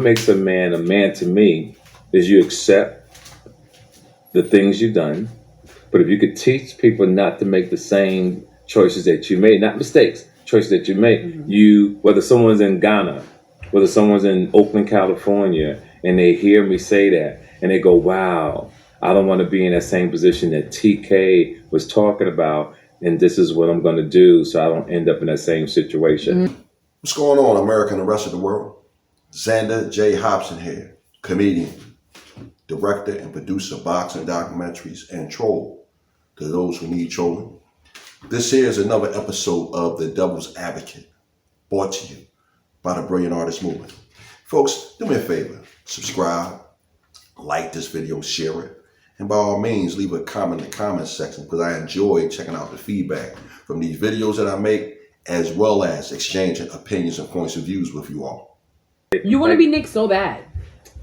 makes a man to me is you accept the things you've done. But if you could teach people not to make the same choices that you made, not mistakes, choices that you made, whether someone's in Ghana, whether someone's in Oakland, California, and they hear me say that, and they go, wow, I don't want to be in that same position that TK was talking about, and this is what I'm going to do so I don't end up in that same situation. What's going on, America and the rest of the world? Xander J. Hobson here, comedian, director and producer of boxing documentaries, and troll to those who need trolling. This here is another episode of The Devil's Advocate, brought to you by the Brilliant Artist Movement. Folks, do me a favor, subscribe, like this video, share it, and by all means, leave a comment in the comments section because I enjoy checking out the feedback from these videos that I make, as well as exchanging opinions and points of views with you all. You want to be Nick so bad.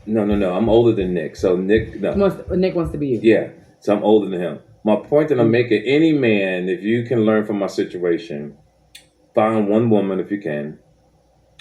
No. I'm older than Nick. So Nick wants to be you. Yeah. So I'm older than him. My point that I'm making, any man, if you can learn from my situation, find one woman if you can,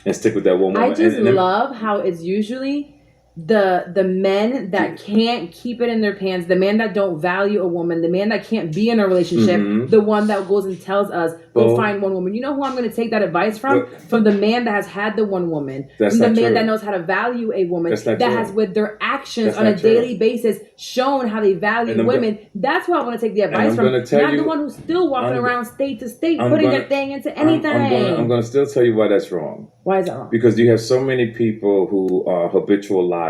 and stick with that one woman. I just love how it's usually the men that can't keep it in their pants, the man that don't value a woman, the man that can't be in a relationship, the one that goes and tells us, go find one woman. You know who I'm going to take that advice from? From the man that has had the one woman. From the man that knows how to value a woman, that has with their actions on a daily basis shown how they value women. That's who I want to take the advice from. Not the one who's still walking around state to state, putting their thing into anything. I'm going to still tell you why that's wrong. Why is that wrong? Because you have so many people who are habitual liars.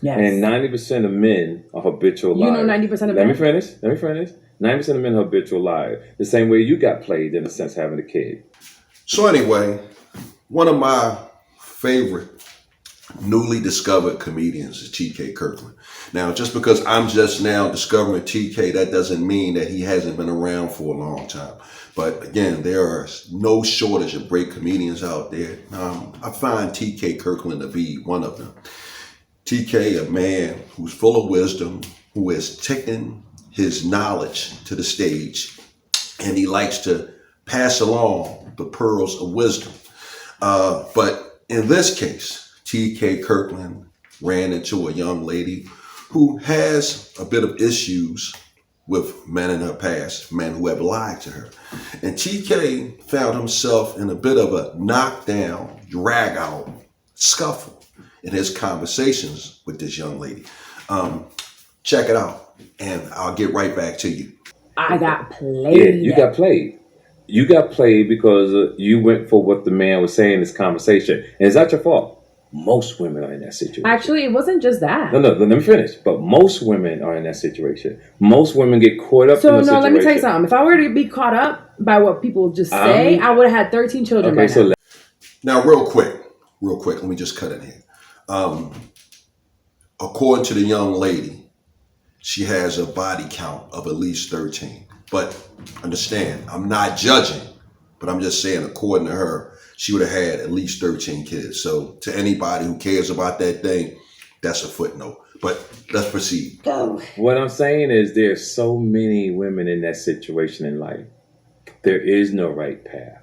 Yes. And 90% of men are habitual liars. You know 90% of men? Let me finish. 90% of men are habitual liars. The same way you got played, in a sense, having a kid. So anyway, one of my favorite newly discovered comedians is K Kirkland. Now, just because I'm just now discovering TK, that doesn't mean that he hasn't been around for a long time. But again, there are no shortage of great comedians out there. I find K Kirkland to be one of them. TK, a man who's full of wisdom, who has taken his knowledge to the stage, and he likes to pass along the pearls of wisdom. But in this case, K Kirkland ran into a young lady who has a bit of issues with men in her past, men who have lied to her. And TK found himself in a bit of a knockdown, drag-out scuffle in his conversations with this young lady. Check it out, and I'll get right back to you. I got played. Yeah, you got played. You got played because you went for what the man was saying in this conversation. And it's not your fault. Most women are in that situation. Actually, it wasn't just that. No, let me finish. But most women are in that situation. Most women get caught up in the situation. So, let me tell you something. If I were to be caught up by what people just say, I would have had 13 children by now. Now, real quick, let me just cut in here. According to the young lady, she has a body count of at least 13. But understand, I'm not judging, but I'm just saying, according to her, she would have had at least 13 kids. So to anybody who cares about that thing, that's a footnote. But let's proceed. Go. What I'm saying is there's so many women in that situation in life. There is no right path.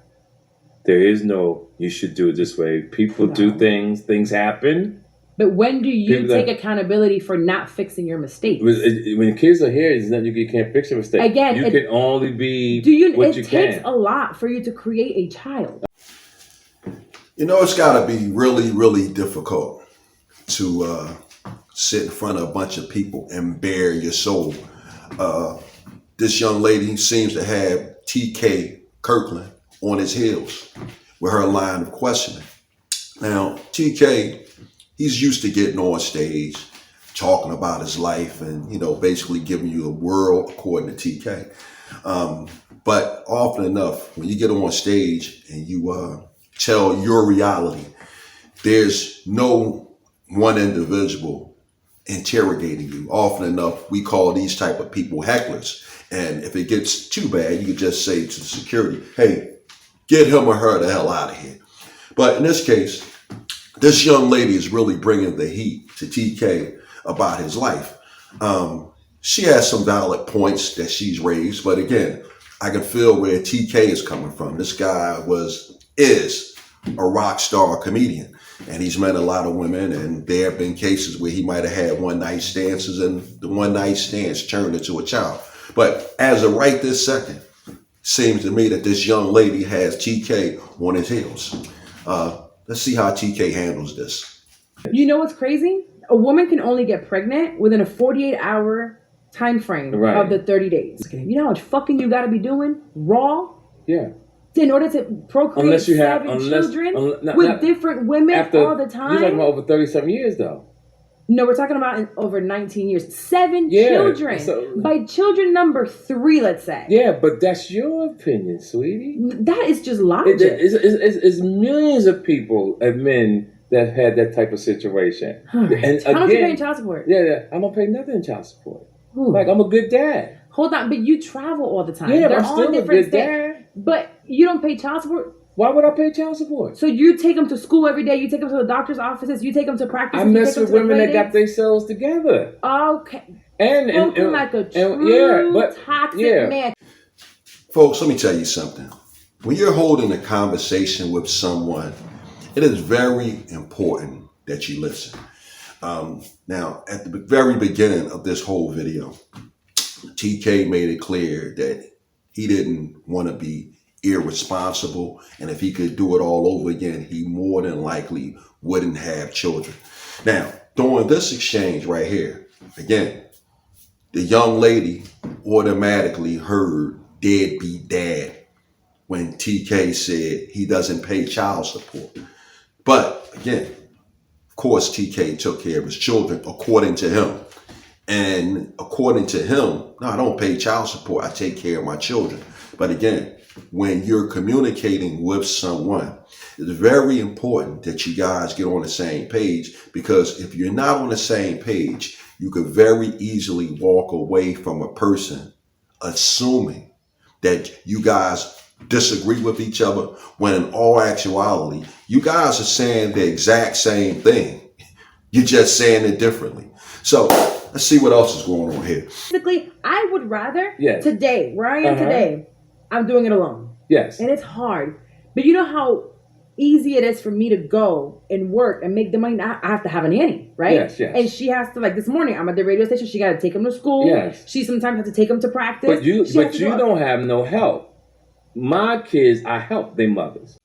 There is no, you should do it this way. People do things happen. But when do you take accountability for not fixing your mistakes? When kids are here, it's not, you can't fix your mistake. Again, you can only be what you can. It takes a lot for you to create a child. You know, it's got to be really, really difficult to sit in front of a bunch of people and bare your soul. This young lady seems to have K Kirkland on his heels with her line of questioning. Now, TK, he's used to getting on stage, talking about his life and, basically giving you the world according to TK. But often enough, when you get on stage and you tell your reality, there's no one individual interrogating you. Often enough, we call these type of people hecklers. And if it gets too bad, you can just say to the security, hey, get him or her the hell out of here. But in this case, this young lady is really bringing the heat to TK about his life. She has some valid points that she's raised, but again, I can feel where TK is coming from. This guy is a rock star comedian. And he's met a lot of women, and there have been cases where he might have had one night stands, and the one night stands turned into a child. But as of right this second, seems to me that this young lady has TK on his heels. Let's see how TK handles this. You know what's crazy? A woman can only get pregnant within a 48-hour time frame of the 30 days. You know how much fucking you got to be doing raw? Yeah. In order to procreate children with different women all the time. You're talking about over 37 years, though. No, we're talking about over 19 years. 7 children. By children number 3, let's say. Yeah, but that's your opinion, sweetie. That is just logic. It's millions of people and men that had that type of situation. And how much you paying child support? Yeah, I'm going to pay nothing in child support. Like, I'm a good dad. Hold on, but you travel all the time. Yeah, They're I'm still a good dad. But you don't pay child support? Why would I pay child support? So you take them to school every day, you take them to the doctor's offices, you take them to practice. I mess with women that got themselves together. Okay. And like a true toxic man. Folks, let me tell you something. When you're holding a conversation with someone, it is very important that you listen. Now, at the very beginning of this whole video, TK made it clear that he didn't want to be irresponsible, and if he could do it all over again, he more than likely wouldn't have children. Now, during this exchange right here, again, the young lady automatically heard deadbeat dad when TK said he doesn't pay child support. But again, of course, TK took care of his children according to him. And according to him, no, I don't pay child support. I take care of my children. But again, when you're communicating with someone, it's very important that you guys get on the same page, because if you're not on the same page, you could very easily walk away from a person assuming that you guys disagree with each other, when in all actuality, you guys are saying the exact same thing. You're just saying it differently. So let's see what else is going on here. Basically, I would rather today, where I am today, I'm doing it alone. Yes. And it's hard. But you know how easy it is for me to go and work and make the money. I have to have a nanny, right? Yes. And she has to, like this morning, I'm at the radio station. She got to take him to school. Yes. She sometimes has to take him to practice. But you don't have no help. My kids, I help their mothers.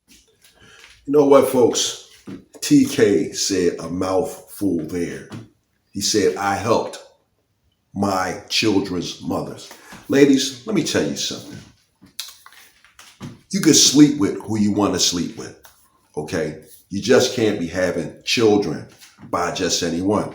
You know what, folks? TK said a mouthful there. He said, I helped my children's mothers. Ladies, let me tell you something. You can sleep with who you want to sleep with, okay? You just can't be having children by just anyone.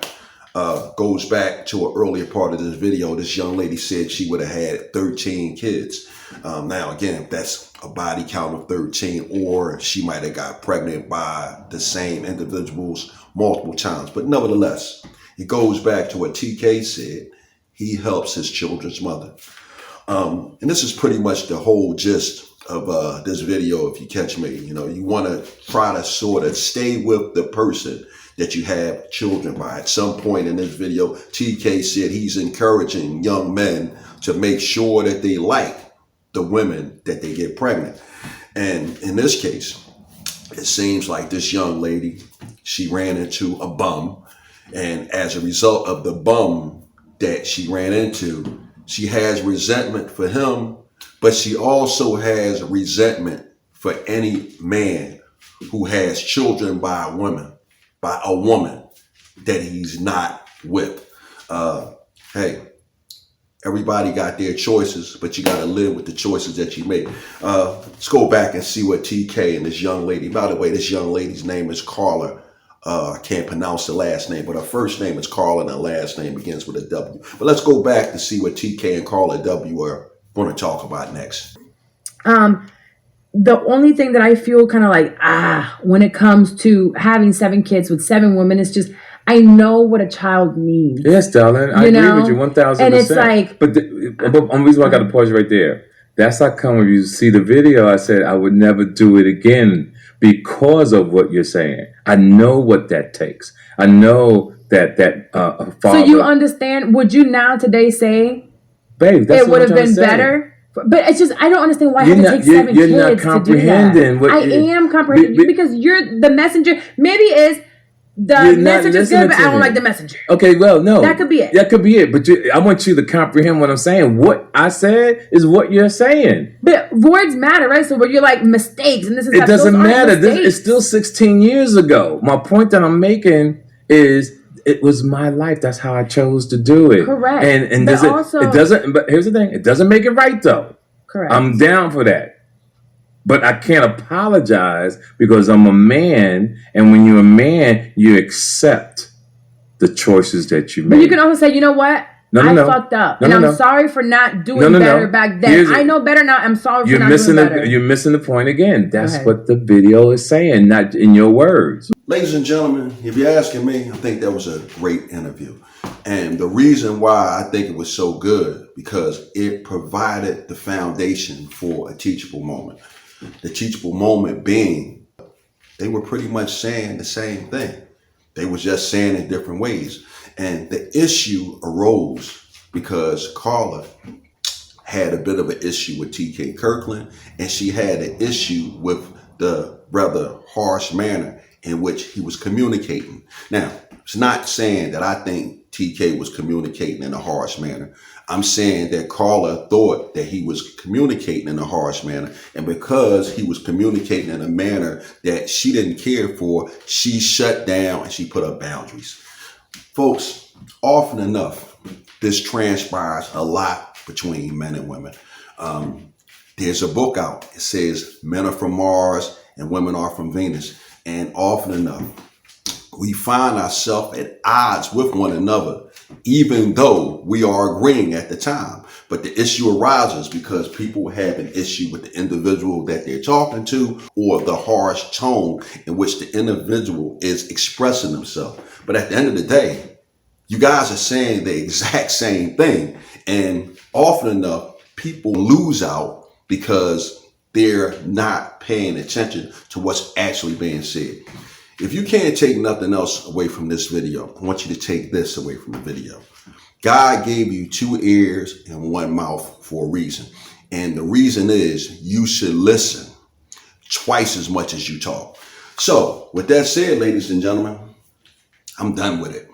Goes back to an earlier part of this video. This young lady said she would have had 13 kids. Now, again, that's a body count of 13, or she might have got pregnant by the same individuals multiple times. But nevertheless, it goes back to what TK said. He helps his children's mother. And this is pretty much the whole gist of this video, if you catch me. You know, you want to try to sort of stay with the person that you have children by. At some point in this video, TK said he's encouraging young men to make sure that they like the women that they get pregnant. And in this case, it seems like this young lady, she ran into a bum. And as a result of the bum that she ran into, she has resentment for him, but she also has resentment for any man who has children by a woman that he's not with. Hey, everybody got their choices, but you got to live with the choices that you make. Let's go back and see what TK and this young lady, by the way, this young lady's name is Carla. I can't pronounce the last name, but her first name is Carla and her last name begins with a W. But let's go back to see what TK and Carla W are going to talk about next. The only thing that I feel kind of like, when it comes to having 7 kids with 7 women, it's just, I know what a child needs. Yes, darling. I agree with you 1,000%. And it's like, but the reason why I got to pause right there. That's how come when you see the video, I said I would never do it again because of what you're saying. I know what that takes. I know that a father. So you understand? Would you now today say, babe, that's it would have been better But it's just, I don't understand why I You're have to not- take you're- 7 you're kids not to do that. comprehending what I it- am comprehending because you're the messenger. Maybe it's the You're not message is listening good, but to I don't him. like the messenger. Okay, well, no. That could be it. That could be it. But I want you to comprehend what I'm saying. What I said is what you're saying. But words matter, right? So where you're like mistakes and this is It that, doesn't those aren't matter. mistakes. It's still 16 years ago. My point that I'm making is it was my life. That's how I chose to do it. Correct. And But also- it doesn't. But here's the thing. It doesn't make it right though. Correct. I'm down for that. But I can't apologize because I'm a man, and when you're a man, you accept the choices that you But make. you can also say, you know what? No, I no. fucked up. No, and no, I'm no. sorry for not doing No, no, no. better back then. Here's I it. know better now. I'm sorry for You're not missing doing better. you're missing the point again. That's ahead. what the video is saying, not in your words. Ladies and gentlemen, if you're asking me, I think that was a great interview. And the reason why I think it was so good, because it provided the foundation for a teachable moment. The teachable moment being, they were pretty much saying the same thing. They were just saying it different ways. And the issue arose because Carla had a bit of an issue with K Kirkland, and she had an issue with the rather harsh manner in which he was communicating. Now, it's not saying that I think TK was communicating in a harsh manner. I'm saying that Carla thought that he was communicating in a harsh manner, and because he was communicating in a manner that she didn't care for, she shut down and she put up boundaries. Folks, often enough, this transpires a lot between men and women. There's a book out. It says men are from Mars and women are from Venus. And often enough, we find ourselves at odds with one another, even though we are agreeing at the time. But the issue arises because people have an issue with the individual that they're talking to, or the harsh tone in which the individual is expressing themselves. But at the end of the day, you guys are saying the exact same thing. And often enough, people lose out because they're not paying attention to what's actually being said. If you can't take nothing else away from this video, I want you to take this away from the video. God gave you 2 ears and 1 mouth for a reason. And the reason is you should listen twice as much as you talk. So with that said, ladies and gentlemen, I'm done with it.